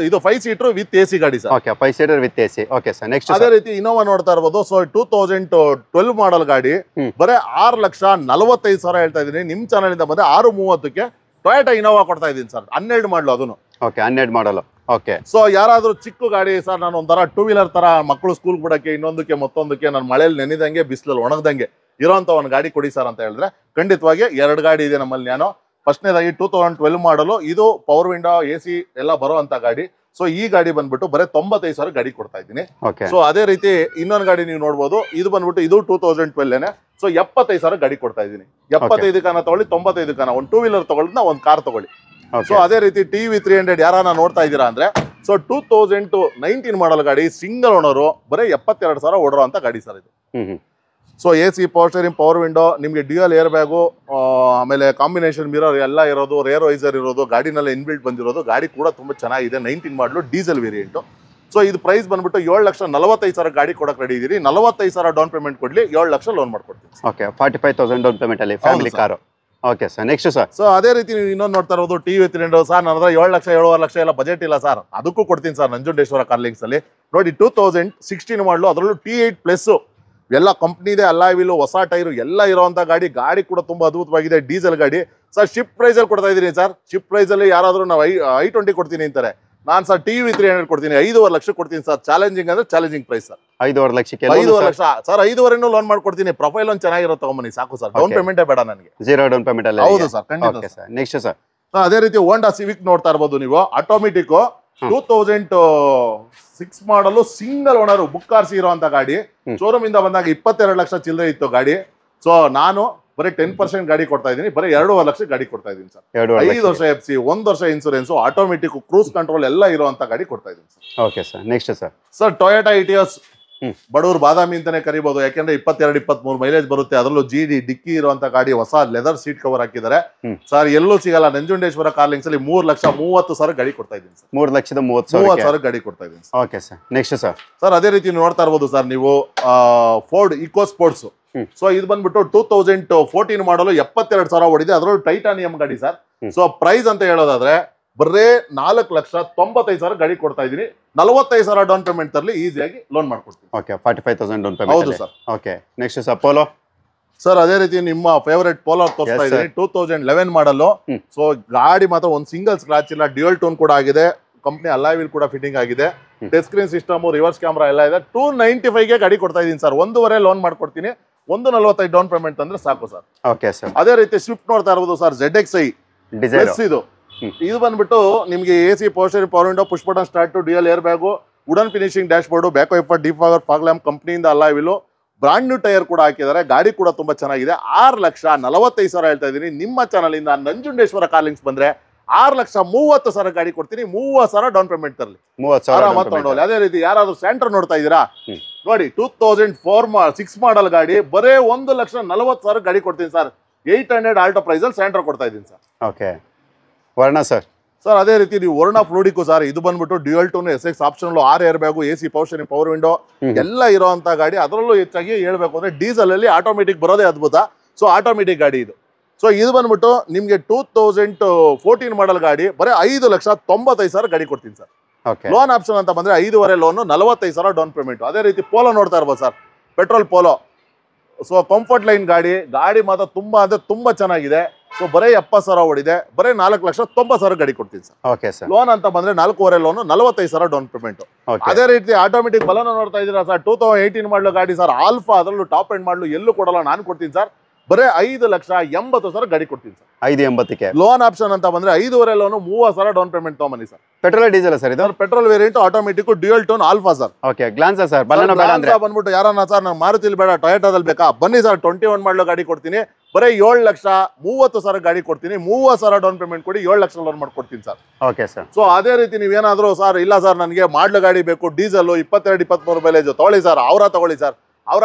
ಇದು 5 ಸೀಟರ್ ವಿತ್ AC ಗಾಡಿ sir. Okay, 5 seater with AC. Okay sir, next ಅದೇ ರೀತಿ ಇನ್ನೋವಾ ನೋಡ್ತಾ ಇರ್ಬೋದು. ಸೊ 2012 ಮಾಡಲ್ ಗಾಡಿ, ಬರೇ 6,45,000 ಹೇಳ್ತಾ ಇದೀನಿ. ನಿಮ್ ಚಾನಲ್ ಇಂದ ಬಂದ್ರೆ 6,30ಕ್ಕೆ ಟೊಯೋಟಾ ಇನೋವಾ ಕೊಡ್ತಾ ಇದೀನಿ ಸರ್. 12 ಮಾಡಲು ಅದನ್ನು. ಓಕೆ, 12 ಮಾಡಲು. ಓಕೆ, ಸೊ ಯಾರಾದ್ರೂ ಚಿಕ್ಕ ಗಾಡಿ ಸರ್, ನಾನು ಒಂಥರ 2 ವೀಲರ್ ತರ ಮಕ್ಕಳು ಸ್ಕೂಲ್ ಬಿಡಕ್ಕೆ, ಇನ್ನೊಂದಕ್ಕೆ ಮತ್ತೊಂದಕ್ಕೆ, ನಾನು ಮಳೆಯಲ್ಲಿ ನೆನೆದಂಗೆ ಬಿಸಿಲಲ್ಲಿ ಒಣಗದಂಗೆ ಇರೋಂಥ ಒಂದು ಗಾಡಿ ಕೊಡಿ ಸರ್ ಅಂತ ಹೇಳಿದ್ರೆ ಖಂಡಿತವಾಗಿ 2 ಗಾಡಿ ಇದೆ ನಮ್ಮಲ್ಲಿ. ನಾನು ಫಸ್ಟ್ನೇದಾಗಿ 2012 ಮಾಡಲು, ಇದು ಪವರ್ ವಿಂಡೋ, AC ಎಲ್ಲ ಬರುವಂತ ಗಾಡಿ. ಸೊ ಈ ಗಾಡಿ ಬಂದ್ಬಿಟ್ಟು ಬರೀ 95,000 ಗಾಡಿ ಕೊಡ್ತಾ ಇದ್ದೀನಿ. ಸೊ ಅದೇ ರೀತಿ ಇನ್ನೊಂದು ಗಾಡಿ ನೀವು ನೋಡ್ಬೋದು, ಇದು ಬಂದ್ಬಿಟ್ಟು ಇದು 2012 ಸೊ 75,000 ಗಾಡಿ ಕೊಡ್ತಾ ಇದ್ದೀನಿ. 75 ತಗೊಳ್ಳಿ, 95 ಒಂದು 2 ವೀಲರ್ ತಗೊಳ್ಳಿದ್ನ ಒಂದು ಕಾರ್ ತಗೊಳ್ಳಿ. ಸೊ ಅದೇ ರೀತಿ TV 300 ಯಾರನ್ನ ನೋಡ್ತಾ ಇದ್ದೀರಾ ಅಂದ್ರೆ, ಸೊ 2019 ಮಾಡಲ್ ಗಾಡಿ, ಸಿಂಗಲ್ ಓನರು, ಬರೀ 72,000 ಓಡರೋ ಅಂತ ಗಾಡಿ ಸರ್ ಇದು. So AC, power steering, power window, ನಿಮಗೆ ಡ್ಯೂಯಲ್ ಏರ್ ಬ್ಯಾಗು, ಆಮೇಲೆ ಕಾಂಬಿನೇಷನ್ ಮಿರರ್ ಎಲ್ಲ ಇರೋದು, ರೇರ್ ವೈಸರ್ ಇರೋದು, ಗಾಡಿನಲ್ಲಿ ಇನ್ಬಿಲ್ಟ್ ಬಂದಿರೋದು. ಗಾಡಿ ಕೂಡ ತುಂಬಾ ಚೆನ್ನಾಗಿದೆ. 19 ಮಾಡಲು, ಡೀಸೆಲ್ ವೇರಿಯಂಟು. ಸೊ ಇದು ಪ್ರೈಸ್ ಬಂದ್ಬಿಟ್ಟು 7,45,000 ಗಾಡಿ ಕೊಡಕ್ಕೆ ರೆಡಿ ಇದೀರಿ. 45,000 ಡೌನ್ ಪೇಮೆಂಟ್ ಕೊಡ್ಲಿ, 7 ಲಕ್ಷ ಲೋನ್ ಮಾಡ್ಕೊಡ್ತೀನಿ. ಓಕೆ, 45,000 ಡೌನ್ ಪೇಮೆಂಟ್ ಅಲ್ಲಿ family car. Okay sir, next sir. So ಅದೇ ರೀತಿ ನೀವು ಇನ್ನೊಂದು ನೋಡ್ತಾ ಇರೋದು TV 300 ಸರ್. ನನ್ನ ಹತ್ರ 7 ಲಕ್ಷ 7.5 ಲಕ್ಷ ಎಲ್ಲ ಬಜೆಟ್ ಇಲ್ಲ ಸರ್, ಅದಕ್ಕೂ ಕೊಡ್ತೀನಿ ಸರ್ ನಂಜುಂಡೇಶ್ವರ ಕಾರ್ಲಿಂಗ್ಸ್ ಅಲ್ಲಿ. ನೋಡಿ 2016 ಮಾಡಲು, ಅದರಲ್ಲೂ T8+ ಎಲ್ಲ ಕಂಪ್ನಿದೆ, ಅಲಾಯ್ ವೀಲ್, ಹೊಸ ಟೈರು ಎಲ್ಲ ಇರೋಂಥ ಗಾಡಿ. ಗಾಡಿ ಕೂಡ ತುಂಬಾ ಅದ್ಭುತವಾಗಿದೆ, ಡೀಸೆಲ್ ಗಾಡಿ ಸರ್. ಶಿಪ್ ಪ್ರೈಸ್ ಅಲ್ಲಿ ಕೊಡ್ತಾ ಇದೀನಿ ಸರ್. ಶಿಪ್ ಪ್ರೈಸ್ ಅಲ್ಲಿ ಯಾರಾದ್ರೂ ನಾವು i20 ಕೊಡ್ತೀನಿ ಅಂತಾರೆ, ನಾನು ಸರ್ TV 300 ಕೊಡ್ತೀನಿ, 5.5 ಲಕ್ಷ ಕೊಡ್ತೀನಿ ಸರ್. ಚಾಲೆಂಜಿಂಗ್ ಅಂದ್ರೆ ಚಾಲೆಂಜಿಂಗ್ ಪ್ರೈಸ್ ಸರ್. 5.5 ಲಕ್ಷಕ್ಕೆ 5.5 ಲಕ್ಷ ಸರ್. 5.5 ಲೋನ್ ಮಾಡ್ಕೊಡ್ತೀನಿ. ಪ್ರೊಫೈಲ್ ಒಂದು ಚೆನ್ನಾಗಿರೋ ತಗೊಂಬನ್ನಿ ಸಾಕು ಸರ್. ಡೌನ್ ಪೇಮೆಂಟೇ ಬೇಡ ನನಗೆ. 0 ಡೌನ್ ಪೇಮೆಂಟ್ ಅಲ್ಲಿ. ಹೌದು ಸರ್, ಖಂಡಿತ ಸರ್. ನೆಕ್ಸ್ಟ್ ಸರ್, ಅದೇ ರೀತಿ ಹೋಂಡಾ ಸಿವಿಕ್ ನೋಡ್ತಾ ಇರ್ಬೋದು ನೀವು, ಆಟೋಮೆಟಿಕ್ 2006 ಮಾಡಲು, ಸಿಂಗಲ್ ಓನರ್, ಬುಕ್ ಕಾರ್ಸಿ ಇರುವಂತ ಗಾಡಿ. ಶೋರೂಮ್ ಇಂದ ಬಂದಾಗ 22 ಲಕ್ಷ ಚಿಲ್ಲರೆ ಇತ್ತು ಗಾಡಿ. ಸೊ ನಾನು ಬರೀ 10% ಗಾಡಿ ಕೊಡ್ತಾ ಇದೀನಿ, ಬರೀ 2.5 ಲಕ್ಷ ಗಾಡಿ ಕೊಡ್ತಾ ಇದೀನಿ ಸರ್. 5 ವರ್ಷ FC, 1 ವರ್ಷ ಇನ್ಸೂರೆನ್ಸ್, ಆಟೋಮೆಟಿಕ್, ಕ್ರೂಸ್ ಕಂಟ್ರೋಲ್ ಎಲ್ಲ ಇರುವಂತ ಗಾಡಿ ಕೊಡ್ತಾ ಇದೀನಿ sir. Okay sir. Next sir Toyota Etios, ಬಡವರು ಬಾದಾಮಿ ಅಂತಾನೆ ಕರಿಬಹುದು, ಯಾಕೆಂದ್ರೆ 22-23 ಮೈಲೇಜ್ ಬರುತ್ತೆ. ಅದರಲ್ಲೂ GD ಡಿಕ್ಕಿ ಇರುವಂತ ಗಾಡಿ, ಹೊಸ ಲೆದರ್ ಸೀಟ್ ಕವರ್ ಹಾಕಿದ್ದಾರೆ ಸರ್, ಎಲ್ಲೂ ಸಿಗಲ್ಲ. ನಂಜುಂಡೇಶ್ವರ ಕಾರ್ಲಿಂಗ್ಸ್ ಅಲ್ಲಿ 3,30,000 ಗಾಡಿ ಕೊಡ್ತಾ ಇದ್ದೀನಿ ಸರ್. 3,30,000 ಗಾಡಿ ಕೊಡ್ತಾ ಇದ್ದೀನಿ. Okay sir. ನೆಕ್ಸ್ಟ್ ಸರ್ ಅದೇ ರೀತಿ ನೋಡ್ತಾ ಇರ್ಬೋದು ಸರ್ ನೀವು ಫೋರ್ಡ್ ಇಕೋ ಸ್ಪೋರ್ಟ್ಸ್. ಸೊ ಇದು ಬಂದ್ಬಿಟ್ಟು 2014 ಮಾಡಲು 72,000 ಓಡಿದೆ. ಅದರಲ್ಲೂ ಟೈಟಾನಿಯಂ ಗಾಡಿ ಸರ್. ಸೊ ಪ್ರೈಸ್ ಅಂತ ಹೇಳೋದಾದ್ರೆ ಬರೇ 4,95,000 ಗಾಡಿ ಕೊಡ್ತಾ ಇದೀನಿ. 45,000 ಡೌನ್ ಪೇಮೆಂಟ್ ತರಲಿ ಈಸಿಯಾಗಿ ಲೋನ್ ಮಾಡ್ಕೊಡ್ತೀನಿ. Okay, 45,000 down payment. ಹೌದು sir. Okay, next sir Polo. Sir ಅದೇ ರೀತಿ ನಿಮ್ಮ ಫೇವರೇಟ್ ಪೋಲೋ ತೋರಿಸ್ತಾ ಇದೀನಿ. 2011 ಮಾಡಲು. ಸೊ ಗಾಡಿ ಮಾತ್ರ ಒಂದು ಸಿಂಗಲ್ ಸ್ಕ್ರಾಚ್ ಇಲ್ಲ, ಡ್ಯೂಯಲ್ ಟೋನ್ ಕೂಡ ಆಗಿದೆ, ಕಂಪ್ನಿ ಅಲಾಯ್ ವೀಲ್ ಕೂಡ ಫಿಟ್ಟಿಂಗ್ ಆಗಿದೆ, touch screen system, reverse camera ಎಲ್ಲ ಇದೆ. 295 ಗಾಡಿ ಕೊಡ್ತಾ ಇದೀನಿ ಸರ್. 1.5 ಲೋನ್ ಮಾಡ್ಕೊಡ್ತೀನಿ. 145 ಡೌನ್ ಪೇಮೆಂಟ್ ಅಂದ್ರೆ ಸಾಕು ಸರ್. Okay sir. ಅದೇ ರೀತಿ ಸ್ವಿಫ್ಟ್ ನೋಡ್ತಾ ಇರ್ಬೋದು ಸರ್, ZXi ಪ್ಲಸ್ ಇದು ಬಂದ್ಬಿಟ್ಟು ನಿಮಗೆ AC power window, push button start, dual air bag, wooden finishing dashboard, back wiper, deep fog lamp, ಕಂಪ್ನಿಯಿಂದ alloy wheel, brand new tyre ಕೂಡ ಹಾಕಿದ್ದಾರೆ. ಗಾಡಿ ಕೂಡ ತುಂಬಾ ಚೆನ್ನಾಗಿದೆ. 6,45,000 ಹೇಳ್ತಾ ಇದೀನಿ. ನಿಮ್ಮ ಚಾನಲ್ ಇಂದ ನಂಜುಂಡೇಶ್ವರ ಕಾರ್ಲಿಂಗ್ಸ್ ಬಂದ್ರೆ 6,30,000 ಗಾಡಿ ಕೊಡ್ತೀನಿ. 30,000 ಡೌನ್ ಪೇಮೆಂಟ್ ತರಲಿ, 30,000 ತಗೊಂಡೋಗಿ. ಅದೇ ರೀತಿ ಯಾರಾದ್ರೂ ಸ್ಯಾಂಟ್ರೋ ನೋಡ್ತಾ ಇದೀರಾ ನೋಡಿ, 2006 ಮಾಡಲ್ ಗಾಡಿ, ಬರೇ 1,40,000 ಗಾಡಿ ಕೊಡ್ತೀನಿ ಸರ್. 800 ಆಲ್ಟೋ ಪ್ರೈಸ್ ಅಲ್ಲಿ ಸ್ಯಾಂಟ್ರೋ ಕೊಡ್ತಾ ಇದೀನಿ sir. Okay, Verna sir. Sir ಅದೇ ರೀತಿ ನೀವು ವರ್ಣ ಫ್ಲೂಡಿಕು ಸರ್, ಇದು ಬಂದ್ಬಿಟ್ಟು dual tone, SX option, 6 air bag, AC power window ಎಲ್ಲ ಇರುವಂತ ಗಾಡಿ. ಅದರಲ್ಲೂ ಹೆಚ್ಚಾಗಿ ಹೇಳ್ಬೇಕು ಅಂದ್ರೆ ಡೀಸೆಲ್ ಅಲ್ಲಿ ಆಟೋಮೆಟಿಕ್ ಬರೋದೇ ಅದ್ಭುತ. ಸೊ ಆಟೋಮೆಟಿಕ್ ಗಾಡಿ ಇದು. ಸೊ ಇದು ಬಂದ್ಬಿಟ್ಟು ನಿಮ್ಗೆ 2014 ಮಾಡಲ್ ಗಾಡಿ, ಬರೀ 5,95,000 ಗಾಡಿ ಕೊಡ್ತೀನಿ ಸರ್. ಲೋನ್ ಆಪ್ಷನ್ ಅಂತ ಬಂದ್ರೆ 5.5 ಲೋನ್, 45,000 ಡೌನ್ ಪೇಮೆಂಟ್. ಅದೇ ರೀತಿ ಪೋಲೋ ನೋಡ್ತಾ ಇರ್ಬೋದು sir, petrol polo. So comfort line ಗಾಡಿ ಮಾತ್ರ ತುಂಬಾ ಅಂದ್ರೆ ತುಂಬಾ ಚೆನ್ನಾಗಿದೆ. ಸೊ ಬರೀ 70,000 ಓಡಿದೆ, ಬರೀ 4,90,000 ಗಾಡಿ ಕೊಡ್ತೀನಿ ಸರ್. Okay sir. ಲೋನ್ ಅಂತ ಬಂದ್ರೆ 4.5 ಲೋನ್, 45,000 ಡೌನ್ ಪೇಮೆಂಟ್. ಅದೇ ರೀತಿ ಆಟೋಮೆಟಿಕ್ ಬಲನ ನೋಡ್ತಾ ಇದೀರಾ ಸರ್, 2018 ಮಾಡಲು ಗಾಡಿ ಸರ್, ಆಲ್ಫಾ, ಅದರಲ್ಲೂ ಟಾಪ್ ಎಂಡ್ ಮಾಡಲು ಎಲ್ಲೂ ಕೊಡಲ್ಲ, ನಾನು ಕೊಡ್ತೀನಿ ಸರ್. ಬರೀ 5,80,000 ಗಾಡಿ ಕೊಡ್ತೀನಿ ಸರ್. 580ಕ್ಕೆ ಲೋನ್ ಆಪ್ಷನ್ ಅಂತ ಬಂದ್ರೆ 5.5 ಲೋನ್, 30,000 ಡೌನ್ ಪೇಮೆಂಟ್ ತಗೊಂಬನ್ನಿ ಸರ್. ಪೆಟ್ರೋಲ್ ಡೀಸೆಲ್ ಸರ್ ಇದು? Petrol variant, automatic, dual tone, alpha sir. Okay, glance sir, Baleno ಬೇಡ ಅಂದ್ರೆ ಬಂದ್ಬಿಟ್ಟು ಯಾರನ್ನ ಸರ್ ನಾನು ಮಾರುತಿಲಿ ಬೇಡ ಟೊಯೋಟಾದಲ್ಲಿ ಬೇಕಾ ಬನ್ನಿ ಸರ್. 21 ಮಾಡಲು ಗಾಡಿ ಕೊಡ್ತೀನಿ, ಬರೀ 7,30,000 ಗಾಡಿ ಕೊಡ್ತೀನಿ. 30,000 ಡೌನ್ ಪೇಮೆಂಟ್ ಕೊಡಿ, 7 ಲಕ್ಷ ಲೋನ್ ಮಾಡ್ಕೊಡ್ತೀನಿ ಸರ್. Okay sir. ಸೊ ಅದೇ ರೀತಿ ನೀವೇನಾದ್ರೂ ಸರ್ ಇಲ್ಲ ಸರ್ ನನಗೆ ಮಾಡ್ಲು ಗಾಡಿ ಬೇಕು, ಡೀಸೆಲ್ 22-23 ಮೈಲೇಜ್ ತಗೊಳ್ಳಿ ಸರ್, ತಗೊಳ್ಳಿ ಸರ್,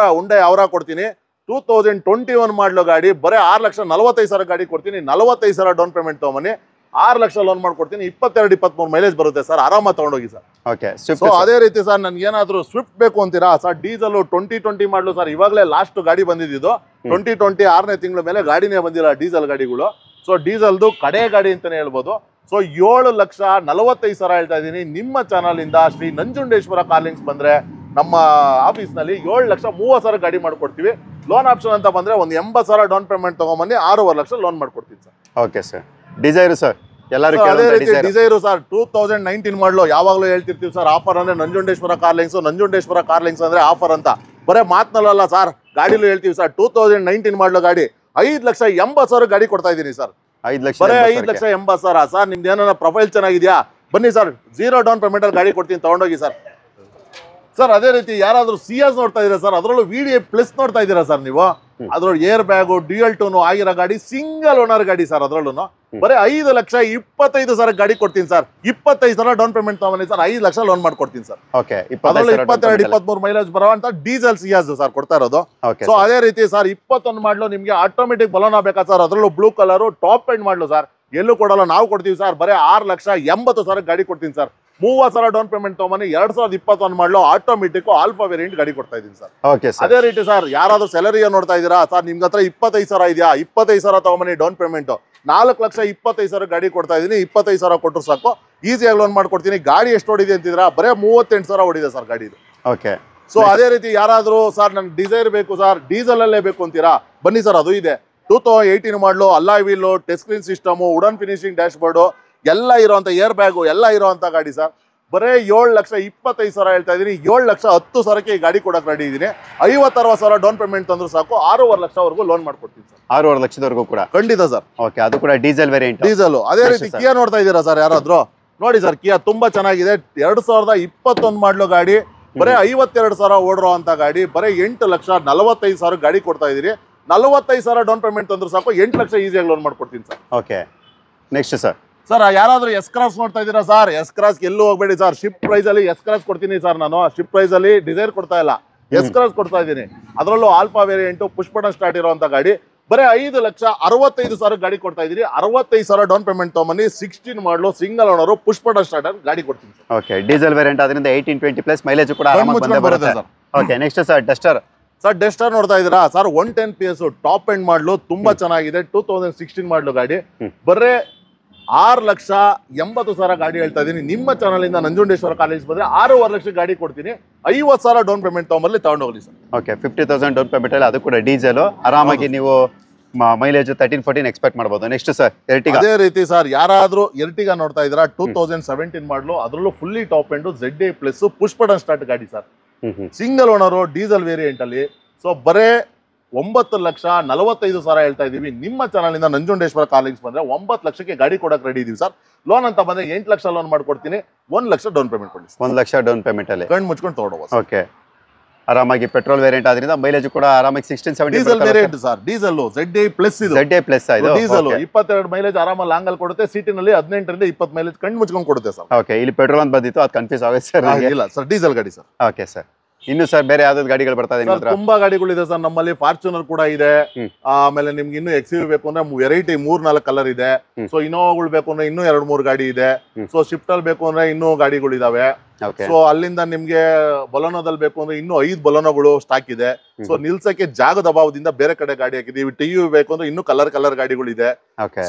ಅವರ ಕೊಡ್ತೀನಿ. 2021 ಮಾಡಲು ಗಾಡಿ, ಬರೀ 6,45,000 ಗಾಡಿ ಕೊಡ್ತೀನಿ. 45,000 ಡೌನ್ ಪೇಮೆಂಟ್ ತಗೊಂಬನ್ನಿ, 6 ಲಕ್ಷ ಲೋನ್ ಮಾಡ್ಕೊಡ್ತೀನಿ. 22-23 ಮೈಲೇಜ್ ಬರುತ್ತೆ ಸರ್, ಆರಾಮಾಗಿ ತಗೊಂಡೋಗಿ ಸರ್. ಓಕೆ. ಸೊ ಅದೇ ರೀತಿ ಸರ್ ನನ್ಗೆ ಏನಾದ್ರು ಸ್ವಿಫ್ಟ್ ಬೇಕು ಅಂತೀರಾ ಸರ್, ಡೀಸೆಲ್ 2020 ಮಾಡಲು ಸರ್, ಇವಾಗಲೇ ಲಾಸ್ಟ್ ಗಾಡಿ ಬಂದಿದ್ದು 2020 6ನೇ ತಿಂಗಳ ಮೇಲೆ ಗಾಡಿನೇ ಬಂದಿಲ್ಲ ಡೀಸೆಲ್ ಗಾಡಿಗಳು. ಸೊ ಡೀಸೆಲ್ದು ಕಡೆ ಗಾಡಿ ಅಂತಾನೆ ಹೇಳ್ಬೋದು. ಸೊ 7,45,000 ಹೇಳ್ತಾ ಇದ್ದೀನಿ. ನಿಮ್ಮ ಚಾನಲ್ ಇಂದ ಶ್ರೀ ನಂಜುಂಡೇಶ್ವರ ಕಾರ್ಲಿಂಗ್ಸ್ ಬಂದ್ರೆ ನಮ್ಮ ಆಫೀಸ್ ನಲ್ಲಿ 7,30,000 ಗಾಡಿ ಮಾಡ್ಕೊಡ್ತೀವಿ. ಲೋನ್ ಆಪ್ಷನ್ ಅಂತ ಬಂದ್ರೆ ಒಂದು 80,000 ಡೌನ್ ಪೇಮೆಂಟ್ ತಗೊಂಬನ್ನಿ, 6.5 ಲಕ್ಷ ಲೋನ್ ಮಾಡ್ಕೊಡ್ತೀವಿ sir. Okay sir. Dzire sir, ಎಲ್ಲರೂ ಡಿಸೈರು ಸರ್ 2019 ಮಾಡಲು ಯಾವಾಗಲೂ ಹೇಳ್ತಿರ್ತೀವಿ ಸರ್, ಆಫರ್ ಅಂದ್ರೆ ನಂಜುಂಡೇಶ್ವರ ಕಾರ್ಲಿಂಗ್ಸ್ ಅಂದ್ರೆ ಆಫರ್ ಅಂತ. ಬರೇ ಮಾತ್ನಲ್ಲ ಸರ್, ಗಾಡಿಲೂ ಹೇಳ್ತೀವಿ ಸರ್. 2019 ಮಾಡಲು ಗಾಡಿ 5,80,000 ಗಾಡಿ ಕೊಡ್ತಾ ಇದೀನಿ ಸರ್. 5,00,000 ಬರೇ 5,80,000 ಸರ್. ನಿಮ್ದು ಏನಾರ ಪ್ರೊಫೈಲ್ ಚೆನ್ನಾಗಿದ್ಯಾ ಬನ್ನಿ ಸರ್, 0 ಡೌನ್ ಪೇಮೆಂಟ್ ಅಲ್ಲಿ ಗಾಡಿ ಕೊಡ್ತೀನಿ, ತಗೊಂಡೋಗಿ ಸರ್. ಸರ್ ಅದೇ ರೀತಿ ಯಾರಾದ್ರೂ ಸಿಯಾಸ್ ನೋಡ್ತಾ ಇದೀರಾ ಸರ್, ಅದರಲ್ಲೂ VDI ಪ್ಲಸ್ ನೋಡ್ತಾ ಇದೀರಾ ಸರ್ ನೀವು, ಅದ್ರೊಳಗೆ ಏರ್ ಬ್ಯಾಗು, ಡ್ಯೂಯಲ್ ಟೋನ್ ಆಗಿರೋ ಗಾಡಿ, ಸಿಂಗಲ್ ಓನರ್ ಗಾಡಿ ಸರ್. ಅದ್ರಲ್ಲೂ ಬರೀ 5,25,000 ಗಾಡಿ ಕೊಡ್ತೀನಿ ಸರ್. 25,000 ಡೌನ್ ಪೇಮೆಂಟ್ ತಗೊಂಬನ್ನಿ ಸರ್, 5 ಲಕ್ಷ ಲೋನ್ ಮಾಡ್ಕೊಡ್ತೀನಿ ಸರ್. ಅದರಲ್ಲೂ 22-23 ಮೈಲೇಜ್ ಬರುವಂತ ಡೀಸೆಲ್ ಸಿಯಾಸ್ ಸರ್ ಕೊಡ್ತಾ ಇರೋದು. ಸೊ ಅದೇ ರೀತಿ ಸರ್ 21 ಮಾಡಲು ನಿಮ್ಗೆ ಆಟೋಮೆಟಿಕ್ ಬಲೋನ ಬೇಕಾ ಸರ್, ಅದರಲ್ಲೂ ಬ್ಲೂ ಕಲರ್ ಟಾಪ್ ಎಂಡ್ ಮಾಡಲು ಸರ್, ಎಲ್ಲೂ ಕೊಡಲ್ಲ, ನಾವು ಕೊಡ್ತೀವಿ ಸರ್. ಬರೀ 6,80,000 ಗಾಡಿ ಕೊಡ್ತೀನಿ ಸರ್. 30,000 down payment ತಗೊಂಬನ್ನಿ. 2021 ಮಾಡಲು ಆಟೋಮೆಟಿಕ್ ಆಲ್ಫಾ ವೇರಿಯಂಟ್ ಗಾಡಿ ಕೊಡ್ತಾ ಇದೀನಿ ಸರ್. ಅದೇ ರೀತಿ ಸರ್ ಯಾರಾದ್ರೂ ಸ್ಯಾಲರಿ ನೋಡ್ತಾ ಇದೀರಾ ಸರ್, ನಿಮ್ಗೆ ಹತ್ರ 25,000 ಇದೆಯಾ, 25,000 ತಗೊಂಬನ್ನಿ ಡೌನ್ ಪೇಮೆಂಟ್. 4,25,000 ಗಾಡಿ ಕೊಡ್ತಾ ಇದೀನಿ. 25,000 ಕೊಟ್ಟರು ಸಾಕು, ಈಸಿಯಾಗಿ ಲೋನ್ ಮಾಡ್ಕೊಡ್ತೀನಿ. ಗಾಡಿ ಎಷ್ಟು ಓಡಿದೆ ಅಂತಿದ್ರಾ, ಬರೀ 38,000 ಓಡಿದೆ ಸರ್ ಗಾಡಿ ಇದು. ಓಕೆ. ಸೊ ಅದೇ ರೀತಿ ಯಾರಾದ್ರೂ ಸರ್ ನನ್ಗೆ ಡಿಸೈರ್ ಬೇಕು ಸರ್, ಡೀಸೆಲ್ ಅಲ್ಲೇ ಬೇಕು ಅಂತೀರಾ, ಬನ್ನಿ ಸರ್, ಅದು ಇದೆ. 2018 ಮಾಡಲು, alloy wheel, touch screen system, wooden finishing dash board ಎಲ್ಲ ಇರುವಂತ, ಏರ್ ಬ್ಯಾಗು ಎಲ್ಲ ಇರುವಂತ ಗಾಡಿ ಸರ್. ಬರೇ 7,25,000 ಹೇಳ್ತಾ ಇದೀನಿ. 7,10,000ಕ್ಕೆ ಈ ಗಾಡಿ ಕೊಡಕ್ ರೆಡಿ ಇದೀನಿ. 50-60,000 ಡೌನ್ ಪೇಮೆಂಟ್ ತಂದ್ರು ಸಾಕು, 6.5 ಲಕ್ಷವರೆಗೂ ಲೋನ್ ಮಾಡ್ಕೊಡ್ತೀನಿ ಸರ್. 6.5 ಲಕ್ಷದವರೆಗೂ ಕೂಡ ಖಂಡಿತ ಸರ್. ಓಕೆ, ಅದು ಕೂಡ ಡೀಸೆಲ್ ವೇರಿಯಂಟ್. ಡೀಸೆಲ್. ಅದೇ ರೀತಿ ಕಿಯಾ ನೋಡ್ತಾ ಇದೀರಾ ಸರ್ ಯಾರಾದ್ರೂ, ನೋಡಿ ಸರ್ ಕಿಯಾ ತುಂಬಾ ಚೆನ್ನಾಗಿದೆ. 2021 ಮಾಡಲು ಗಾಡಿ, ಬರೇ 52,000 ಓಡಿರೋ ಅಂತ ಗಾಡಿ, ಬರೇ 8,45,000 ಗಾಡಿ ಕೊಡ್ತಾ ಇದೀರಿ. 45,000 ಡೌನ್ ಪೇಮೆಂಟ್ ತಂದ್ರು ಸಾಕು 8 ಲಕ್ಷ ಈಸಿಯಾಗಿ ಲೋನ್ ಮಾಡ್ಕೊಡ್ತೀನಿ sir. Okay, next sir. Sir ಯಾರಾದ್ರೂ ಎಸ್ ಕ್ರಾಸ್ ನೋಡ್ತಾ ಇದ್ದೀರಾ ಸರ್? ಎಸ್ ಕ್ರಾಸ್ ಎಲ್ಲೂ ಹೋಗ್ಬೇಡಿ ಸರ್. ಶಿಪ್ ಪ್ರೈಸ್ ಅಲ್ಲಿ ಎಸ್ ಕ್ರಾಸ್ ಕೊಡ್ತೀನಿ ಸರ್. ನಾನು ಶಿಪ್ ಪ್ರೈಸ್ ಅಲ್ಲಿ ಡಿಸೈರ್ ಕೊಡ್ತಾ ಇಲ್ಲ, ಎಸ್ ಕ್ರಾಸ್ ಕೊಡ್ತಾ ಇದ್ದೀನಿ. ಅದರಲ್ಲೂ alpha variant push button start ಇರುವಂತ ಗಾಡಿ ಬರೀ 5,65,000 ಗಾಡಿ ಕೊಡ್ತಾ ಇದೀರಿ. 65,000 ಡೌನ್ ಪೇಮೆಂಟ್ ತಗೊಂಬನ್ನಿ. 16 ಮಾಡಲು single owner push button starter ಗಾಡಿ ಕೊಡ್ತೀನಿ ಸರ್. ಓಕೆ, ಡೀಸೆಲ್ ವೇರಿಯಂಟ್ ಅದರಿಂದ 18-20 ಪ್ಲಸ್ ಮೈಲೇಜ್ ಕೂಡ ಮುಚ್ಕೊಂಡು ಬರುತ್ತೆ sir. Okay, next sir Duster. Sir Duster ನೋಡ್ತಾ ಇದ್ದೀರಾ ಸರ್? 110 PS ಟಾಪ್ ಎಂಡ್ ಮಾಡಲು ತುಂಬಾ ಚೆನ್ನಾಗಿದೆ. 2016 ಮಾಡಲು ಗಾಡಿ ಬರೇ 6,80,000 ಗಾಡಿ ಹೇಳ್ತಾ ಇದೀನಿ. ನಿಮ್ಮ ಚಾನಲ್ ಇಂದ ನಂಜುಂಡೇಶ್ವರ ಕಾಲೇಜ್ ಬಂದ್ರೆ 6.5 ಲಕ್ಷ ಗಾಡಿ ಕೊಡ್ತೀನಿ. 50,000 ಡೌನ್ ಪೇಮೆಂಟ್ ತಗೊಂಬರ್ಲಿ, ತಗೊಂಡೋಗ್ಲಿ ಸರ್. ಓಕೆ, 50,000 ಡೌನ್ ಪೇಮೆಂಟ್ ಅಲ್ಲಿ ಅದು ಕೂಡ ಡೀಸೆಲ್. ಆರಾಮಾಗಿ ನೀವು ಮೈಲೇಜ್ 13-14 ಎಕ್ಸ್ಪೆಕ್ಟ್ ಮಾಡಬಹುದು. Next sir Ertiga. ಅದೇ ರೀತಿ ಸರ್ ಯಾರಾದ್ರೂ ಎರ್ಟಿಗಾ ನೋಡ್ತಾ ಇದ್ದೀರಾ? 2017 ಮಾಡಲು, ಅದರಲ್ಲೂ fully top end ZA plus push button start ಗಾಡಿ sir. Single owner diesel variant ಅಲ್ಲಿ. ಸೊ ಬರೇ 9,45,000 ಹೇಳ್ತಾ ಇದೀವಿ. ನಿಮ್ಮ ಚಾನಲ್ ಇಂದ ನಂಜುಂಡೇಶ್ವರ ಕಾಲೇಜ್ ಬಂದ್ರೆ 9 ಲಕ್ಷಕ್ಕೆ ಗಾಡಿ ಕೊಡಕ್ ರೆಡಿ ಇದೀವಿ ಸರ್. ಲೋನ್ ಅಂತ ಬಂದ್ರೆ 8 ಲಕ್ಷ ಲೋನ್ ಮಾಡ್ಕೊಡ್ತೀನಿ. 1 ಲಕ್ಷ ಡೌನ್ ಪೇಮೆಂಟ್ ಕೊಡಿ. 1 ಲಕ್ಷ ಡೌನ್ ಪೇಮೆಂಟ್ ಅಲ್ಲಿ ಕಣ್ಣು ಮುಚ್ಕೊಂಡು ತಗೊಂಡು. ಓಕೆ, ಆರಾಮಾಗಿ ಪೆಟ್ರೋಲ್ ವೇರಿಯಂಟ್ ಆದ್ರಿಂದ ಮೈಲೇಜ್ ಕೂಡ ಆರಾಮಾಗಿ 16-17. Diesel variant sir. Diesel ZA plus ಇದು. ZA ಪ್ಲಸ್ ಇದು ಡೀಸೆಲ್ 22 ಮೈಲೇಜ್ ಆರಾಮಾಗಿ ಲಾಂಗ್ ಅಲ್ಲಿ ಕೊಡುತ್ತೆ. ಸಿಟಿನಲ್ಲಿ 18ರಿಂದ 20 ಮೈಲೇಜ್ ಕಣ್ಣು ಮುಚ್ಕೊಂಡು ಕೊಡುತ್ತೆ ಸರ್. ಓಕೆ, ಇಲ್ಲಿ ಪೆಟ್ರೋಲ್ ಅಂತ ಬಂದಿತ್ತು, ಅದು ಕನ್ಫ್ಯೂಸ್ ಆಗುತ್ತೆ ಸರ್. ಇಲ್ಲ ಸರ್, ಡೀಸೆಲ್ ಗಾಡಿ ಸರ್. ಓಕೆ ಸರ್, ಇನ್ನು ಸರ್ ಬೇರೆ ಯಾವ್ದಾದ್ರು ಗಾಡಿಗಳು ಬರ್ತಾ ಇದೆ? ತುಂಬಾ ಗಾಡಿಗಳಿದೆ ಸರ್ ನಮ್ಮಲ್ಲಿ. ಫಾರ್ಚುನರ್ ಕೂಡ ಇದೆ. ಆಮೇಲೆ ನಿಮ್ಗೆ ಇನ್ನು XUV ಬೇಕು ಅಂದ್ರೆ ವೆರೈಟಿ 3-4 ಕಲರ್ ಇದೆ. ಸೊ ಇನೋವಾಗಳು ಬೇಕು ಅಂದ್ರೆ ಇನ್ನೂ 2-3 ಗಾಡಿ ಇದೆ. ಸೊ ಶಿಫ್ಟ್ ಅಲ್ಲಿ ಬೇಕು ಅಂದ್ರೆ ಇನ್ನೂ ಗಾಡಿಗಳು ಇದಾವೆ. ಸೊ ಅಲ್ಲಿಂದ ನಿಮ್ಗೆ ಬೊಲೋನೋದಲ್ಲಿ ಬೇಕು ಅಂದ್ರೆ ಇನ್ನೂ 5 ಬೊಲೋನೋಗಳು ಸ್ಟಾಕ್ ಇದೆ. ಸೊ ನಿಲ್ಸಕ್ಕೆ ಜಾಗದ ಅಭಾವದಿಂದ ಬೇರೆ ಕಡೆ ಗಾಡಿ ಹಾಕಿದೀವಿ. TUV ಬೇಕು ಅಂದ್ರೆ ಇನ್ನೂ ಕಲರ್ ಗಾಡಿಗಳಿದೆ.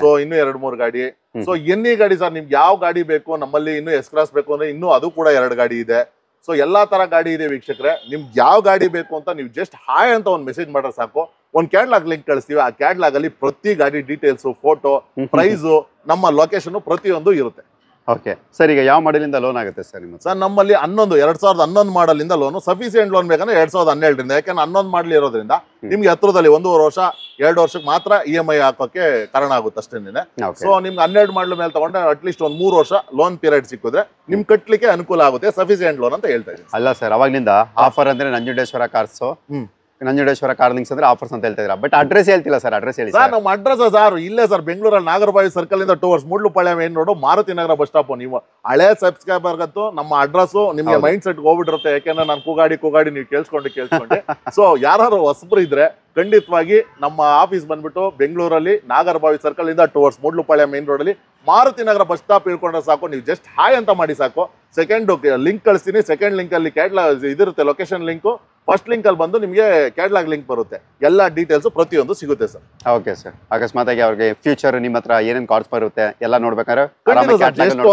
ಸೊ ಇನ್ನೂ 2-3 ಗಾಡಿ. ಸೊ ಎನ್ನಿ ಗಾಡಿ ಸರ್, ನಿಮ್ಗೆ ಯಾವ ಗಾಡಿ ಬೇಕು ನಮ್ಮಲ್ಲಿ. ಇನ್ನು ಎಸ್ ಕ್ರಾಸ್ ಬೇಕು ಅಂದ್ರೆ ಇನ್ನೂ ಅದು ಕೂಡ 2 ಗಾಡಿ ಇದೆ. ಸೊ ಎಲ್ಲಾ ತರ ಗಾಡಿ ಇದೆ ವೀಕ್ಷಕರೇ. ನಿಮ್ಗೆ ಯಾವ ಗಾಡಿ ಬೇಕು ಅಂತ ನೀವು ಜಸ್ಟ್ ಹಾಯ್ ಅಂತ ಒಂದು ಮೆಸೇಜ್ ಮಾಡ್ರೆ ಸಾಕು. ಒಂದು ಕ್ಯಾಟ್ಲಾಗ್ ಲಿಂಕ್ ಕಳಿಸ್ತೀವಿ. ಆ ಕ್ಯಾಟ್ಲಾಗ್ ಅಲ್ಲಿ ಪ್ರತಿ ಗಾಡಿ ಡೀಟೇಲ್ಸ್, ಫೋಟೋ, ಪ್ರೈಸ್, ನಮ್ಮ ಲೊಕೇಶನ್ ಪ್ರತಿಯೊಂದು ಇರುತ್ತೆ. ಓಕೆ ಸರ್, ಈಗ ಯಾವ ಮಾಡೆಲಿಂದ ಲೋನ್ ಆಗುತ್ತೆ ಸರ್ ನಿಮ್ಮ? ಸರ್ ನಮ್ಮಲ್ಲಿ 2011 ಮಾಡಲ್ ಇಂದ ಲೋನು. ಸಫಿಸಿಯೆಂಟ್ ಲೋನ್ ಬೇಕಂದ್ರೆ 2012ರಿಂದ. ಯಾಕಂದ್ರೆ 11 ಮಾಡಲ್ ಇರೋದ್ರಿಂದ ನಿಮ್ಗೆ ಹತ್ರದಲ್ಲಿ 1.5 ವರ್ಷ 2 ವರ್ಷಕ್ಕೆ ಮಾತ್ರ EMI ಹಾಕೋಕೆ ಕಾರಣ ಆಗುತ್ತೆ ಅಷ್ಟೇನೆ. ಸೊ ನಿಮ್ಗೆ 12 ಮಾಡಲ್ ಮೇಲೆ ತಗೊಂಡ್ರೆ ಅಟ್ಲೀಸ್ಟ್ ಒಂದು 3 ವರ್ಷ ಲೋನ್ ಪೀರಿಯಡ್ ಸಿಕ್ಕಿದ್ರೆ ನಿಮ್ ಕಟ್ಲಿಕ್ಕೆ ಅನುಕೂಲ ಆಗುತ್ತೆ. ಸಫಿಸಿಯೆಂಟ್ ಲೋನ್ ಅಂತ ಹೇಳ್ತಾ ಇದ್ದೀನಿ. ಅಲ್ಲ ಸರ್, ಅವಾಗ್ಲಿಂದ ಆಫರ್ ಅಂದ್ರೆ ನಂಜುಂಡೇಶ್ವರ ಕಾರ್ಸ್, ನಂಜುಂಡೇಶ್ವರ ಕಾರ್ಲಿಂಗ್ಸ್ ಅಂದ್ರೆ ಆಫರ್ಸ್ ಅಂತ ಹೇಳ್ತಾ ಇದ್ದೀರಾ. ಬಟ್ ಅಡ್ರೆಸ್ ಹೇಳ್ತಿಲ್ಲ ಸರ್. ಅಡ್ರೆಸ್ ಹೇಳಿ ಸರ್. ನಮ್ಮ ಅಡ್ರೆಸ್ ಸರ್ ಇಲ್ಲೇ ಸರ್, ಬೆಂಗಳೂರಲ್ಲಿ ನಾಗರಬಾವಿ ಸರ್ಕಲ್ ಇಂದ ಟುವರ್ಡ್ಸ್ ಮೂಡ್ಲುಪಾಳ್ಯ ಮೇನ್ ರೋಡ್, ಮಾರುತಿ ನಗರ ಬಸ್ ಸ್ಟಾಪ್. ನೀವು ಹಳೆ ಸಬ್ಸ್ಕ್ರೈಬರ್ ಗಂತೂ ನಮ್ಮ ಅಡ್ರೆಸ್ ನಿಮ್ಗೆ ಮೈಂಡ್ ಸೆಟ್ ಹೋಗ್ಬಿಟ್ಟಿರುತ್ತೆ. ಯಾಕೆಂದ್ರೆ ನಾನು ಕೂಗಾಡಿ ನೀವು ಕೇಳಿಸ್ಕೊಂಡೆ. ಸೊ ಯಾರು ಹೊಸಬ್ರು ಇದ್ರೆ ಖಂಡಿತವಾಗಿ ನಮ್ಮ ಆಫೀಸ್ ಬಂದ್ಬಿಟ್ಟು ಬೆಂಗಳೂರಲ್ಲಿ ನಾಗರಬಾವಿ ಸರ್ಕಲ್ ಇಂದ ಟುವರ್ಡ್ಸ್ ಮೂಡ್ಲುಪಾಳ್ಯ ಮೇನ್ ರೋಡ್ ಅಲ್ಲಿ ಮಾರುತಿ ನಗರ ಬಸ್ ಸ್ಟಾಪ್ ಇಳ್ಕೊಂಡ್ರೆ ಸಾಕು. ನೀವು ಜಸ್ಟ್ ಹಾಯ್ ಅಂತ ಮಾಡಿ ಸಾಕು. ಸೆಕೆಂಡ್ ಲಿಂಕ್ ಕಳಿಸ್ತೀನಿ. ಸೆಕೆಂಡ್ ಲಿಂಕ್ ಅಲ್ಲಿ ಕ್ಯಾಟ್ಲಾಗ್ ಇದಿರುತ್ತೆ, ಲೊಕೇಶನ್ ಲಿಂಕ್. ಫಸ್ಟ್ ಲಿಂಕ್ ಅಲ್ಲಿ ಬಂದು ನಿಮಗೆ ಕ್ಯಾಟ್ಲಾಗ್ ಲಿಂಕ್ ಬರುತ್ತೆ. ಎಲ್ಲ ಡೀಟೇಲ್ಸ್ ಪ್ರತಿಯೊಂದು ಸಿಗುತ್ತೆ ಸರ್. ಓಕೆ ಸರ್, ಅಕಸ್ಮಾತ್ ಆಗಿ ಅವ್ರಿಗೆ ಫ್ಯೂಚರ್ ನಿಮ್ಮ ಹತ್ರ ಏನೇನು ಕಾರ್ಡ್ಸ್ ಬರುತ್ತೆ ಎಲ್ಲ ನೋಡ್ಬೇಕಾದ್ರೆ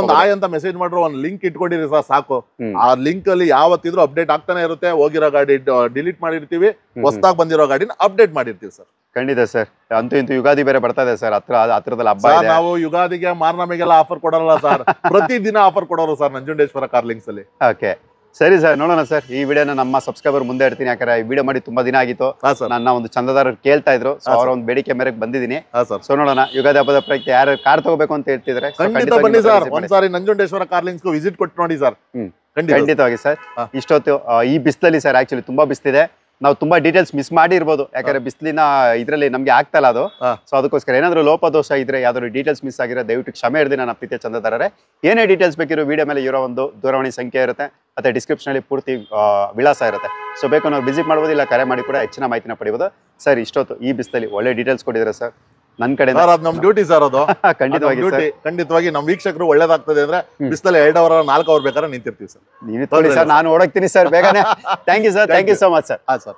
ಒಂದು ಹಾಯ್ ಅಂತ ಮೆಸೇಜ್ ಮಾಡ್ರೆ ಒಂದು ಲಿಂಕ್ ಇಟ್ಕೊಂಡಿರಿ ಸರ್ ಸಾಕು. ಆ ಲಿಂಕ್ ಅಲ್ಲಿ ಯಾವತ್ತಿದ್ರು ಅಪ್ಡೇಟ್ ಆಗ್ತಾನೆ ಇರುತ್ತೆ. ಹೋಗಿರೋ ಗಾಡಿ ಡಿಲೀಟ್ ಮಾಡಿರ್ತೀವಿ, ಹೊಸದಾಗಿ ಬಂದಿರೋ ಗಾಡಿನ ಅಪ್ಡೇಟ್ ಮಾಡಿರ್ತೀವಿ ಸರ್. ಖಂಡಿತ ಸರ್. ಅಂತೂ ಇಂತೂ ಯುಗಾದಿ ಬೇರೆ ಬರ್ತಾ ಇದೆ ಸರ್. ಹತ್ರದಲ್ಲಿ ಹಬ್ಬ ಇದೆ. ನಾವು ಯುಗಾದಿಗೆ ಮಾರ್ನಮಿಗೆಲ್ಲ ಆಫರ್ ಕೊಡಲ್ಲ ಸರ್. ಪ್ರತಿದಿನ ಆಫರ್ ಕೊಡೋರು ಸರ್ ನಂಜುಂಡೇಶ್ವರ ಕಾರ್ಲಿಂಗ್ಸ್ ಅಲ್ಲಿ. ಓಕೆ ಸರಿ ಸರ್, ನೋಡೋಣ ಸರ್. ಈ ವಿಡಿಯೋನ ನಮ್ಮ ಸಬ್ಸ್ಕ್ರೈಬರ್ ಮುಂದೆ ಇಡ್ತೀನಿ. ಯಾಕಂದ್ರೆ ಈ ವಿಡಿಯೋ ಮಾಡಿ ತುಂಬಾ ದಿನ ಆಗಿತ್ತು. ನನ್ನ ಒಂದು ಚಂದದಾರರು ಕೇಳ್ತಾ ಇದ್ರು. ಸೊ ಅವರ ಒಂದು ಬೇಡಿಕೆ ಮೇರೆಗೆ ಬಂದಿದ್ದೀನಿ. ಸೊ ನೋಡೋಣ, ಯುಗಾದಿ ಹಬ್ಬದ ಪ್ರಯುಕ್ತ ಯಾರು ಕಾರ್ ತಗೋಬೇಕು ಅಂತ ಹೇಳ್ತಿದ್ರೆ ಖಂಡಿತ ಬನ್ನಿ ಸರ್. ಒಂದ್ಸಾರಿ ನಂಜುಂಡೇಶ್ವರ ಕಾರ್ಲಿಂಗ್ಸ್ ವಿಸಿಟ್ ಕೊಟ್ಟು ನೋಡಿ ಸರ್. ಖಂಡಿತವಾಗಿ ಸರ್. ಇಷ್ಟೊತ್ತು ಈ ಬಿಸಿಲಲ್ಲಿ ಸರ್ ಆಕ್ಚುಲಿ ತುಂಬಾ ಬಿಸ್ತಿದೆ. ನಾವು ತುಂಬಾ ಡೀಟೇಲ್ಸ್ ಮಿಸ್ ಮಾಡಿರ್ಬೋದು. ಯಾಕಂದ್ರೆ ಬಿಸಿಲಿನ ಇದರಲ್ಲಿ ನಮ್ಗೆ ಆಗ್ತಾ ಇಲ್ಲ ಅದು. ಸೊ ಅದಕ್ಕೋಸ್ಕರ ಏನಾದ್ರು ಲೋಪದೋಷ ಇದ್ರೆ, ಯಾವ್ದಾದ್ರು ಡೀಟೇಲ್ಸ್ ಮಿಸ್ ಆಗಿದ್ರೆ ದಯವಿಟ್ಟು ಕ್ಷಮೆ ಇರ್ದಿ ನನ್ನ ಪ್ರೀತಿಯ ಚಂದದಾರರೇ. ಏನೇ ಡೀಟೇಲ್ಸ್ ಬೇಕಿರೋ ವಿಡಿಯೋ ಮೇಲೆ ಇರೋ ಒಂದು ದೂರವಾಣಿ ಸಂಖ್ಯೆ ಇರುತ್ತೆ, ಮತ್ತೆ ಡಿಸ್ಕ್ರಿಪ್ಷನ್ ಅಲ್ಲಿ ಪೂರ್ತಿ ವಿಳಾಸ ಇರುತ್ತೆ. ಸೊ ಬೇಕು ನಾವು ವಿಸಿಟ್ ಮಾಡ್ಬೋದು, ಇಲ್ಲ ಕರೆ ಮಾಡಿ ಕೂಡ ಹೆಚ್ಚಿನ ಮಾಹಿತಿನ ಪಡಿಬೋದು. ಸರ್ ಇಷ್ಟೊತ್ತು ಈ ಬಿಸಿಲಲ್ಲಿ ಒಳ್ಳೆ ಡೀಟೇಲ್ಸ್ ಕೊಟ್ಟಿದ್ರೆ ಸರ್. ನನ್ನ ಕಡೆ ನಮ್ ಡ್ಯೂಟಿ ಸರ್ ಅದು. ಖಂಡಿತವಾಗಿ ನಮ್ಮ ವೀಕ್ಷಕರು ಒಳ್ಳೇದಾಗ್ತದೆ ಅಂದ್ರೆ ಬಿಸಿಲಲ್ಲಿ 2 ಅವರ್ 4 ಅವರ್ ಬೇಕಾದ್ರೆ ನಿಂತಿರ್ತೀವಿ ಸರ್. ನೀವು ತೋಳಿ ಸರ್, ನಾನು ಓಡಾಕ್ತೀನಿ ಸರ್ ಬೇಗನೆ. Thank you sir, thank you so much sir. Sir.